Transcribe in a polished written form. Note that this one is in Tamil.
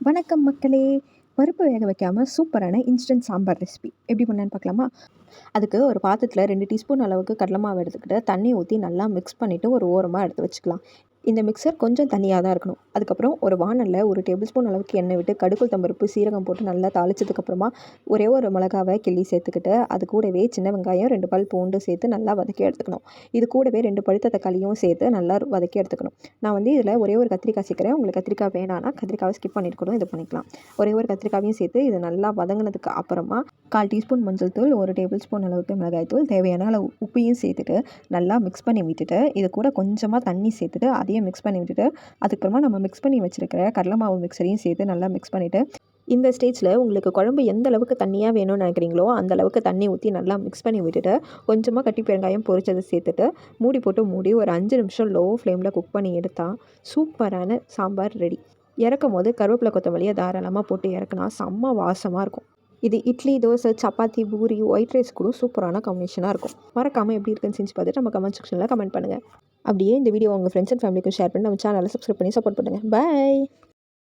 வணக்கம் மக்களே! பருப்பு வேக வைக்காம சூப்பரான இன்ஸ்டன்ட் சாம்பார் ரெசிபி எப்படி பண்ணலான்னு பார்க்கலாமா? அதுக்கு ஒரு பாத்திரத்தில் 2 டீஸ்பூன் அளவுக்கு கடலை மாவு எடுத்துக்கிட்டு தண்ணி ஊற்றி நல்லா மிக்ஸ் பண்ணிவிட்டு ஒரு ஓரமாக எடுத்து வச்சுக்கலாம். இந்த மிக்சர் கொஞ்சம் தண்ணியாக தான் இருக்கணும். அதுக்கப்புறம் ஒரு வானலில் 1 டேபிள் ஸ்பூன் அளவுக்கு எண்ணெய் விட்டு கடுகு, உளுத்தம் பருப்பு, சீரகம் போட்டு நல்லா தாளிச்சதுக்கப்புறமா ஒரே ஒரு மிளகாவை கிள்ளி சேர்த்துக்கிட்டு அது கூடவே சின்ன வெங்காயம் 2 பல் பூண்டு சேர்த்து நல்லா வதக்கி எடுத்துக்கணும். இது கூடவே 2 பழுத்த தக்காளியும் சேர்த்து நல்லா வதக்கி எடுத்துக்கணும். நான் வந்து இதில் ஒரே ஒரு கத்திரிக்காய் சேர்க்குறேன். உங்களுக்கு கத்திரிக்காய் வேணான்னா கத்திரிக்காவை ஸ்கிப் பண்ணிட்டு கூட இது பண்ணிக்கலாம். ஒரே ஒரு கத்திரிக்காயும் சேர்த்து இது நல்லா வதங்கினதுக்கு அப்புறமா 1/4 டீஸ்பூன் மஞ்சள் தூள், 1 டேபிள் ஸ்பூன் அளவுக்கு மிளகாய் தூள், தேவையான அளவு உப்பையும் சேர்த்துட்டு நல்லா மிக்ஸ் பண்ணி விட்டுட்டு இது கூட கொஞ்சமாக தண்ணி சேர்த்துட்டு அதையும் மிக்ஸ் பண்ணி விட்டுட்டு அதுக்கப்புறமா நம்ம மிக்ஸ் பண்ணி வச்சுருக்கிற கடலை மாவு மிக்சரையும் சேர்த்து நல்லா மிக்ஸ் பண்ணிவிட்டு இந்த ஸ்டேஜில் உங்களுக்கு குழம்பு எந்த அளவுக்கு தண்ணியாக வேணும்னு நினைக்கிறீங்களோ அந்த அளவுக்கு தண்ணி ஊற்றி நல்லா மிக்ஸ் பண்ணி விட்டுட்டு கொஞ்சமாக கட்டி பெருங்காயம் பொரிச்சதை சேர்த்துட்டு மூடி ஒரு 5 நிமிஷம் லோ ஃப்ளேமில் குக் பண்ணி எடுத்தால் சூப்பரான சாம்பார் ரெடி. இறக்கும் போது கருவேப்பிலை கொத்தமல்லியை தாராளமாக போட்டு இறக்குனா செம்ம வாசமாக இருக்கும். இது இட்லி, தோசை, சப்பாத்தி, பூரி, ஒயிட் ரைஸ் கூட சூப்பரான காம்பினேஷனாக இருக்கும். மறக்காமல் எப்படி இருக்குன்னு செஞ்சு பார்த்துட்டு நம்ம கமெண்ட் செக்ஷனில் கமெண்ட் பண்ணுங்கள். அப்படியே இந்த வீடியோ உங்கள் ஃப்ரெண்ட்ஸ் அண்ட் ஃபேமிலிக்கும் ஷேர் பண்ணி நம்ம சேனலை சப்ஸ்கிரைப் பண்ணி சப்போர்ட் பண்ணுங்கள். பாய்.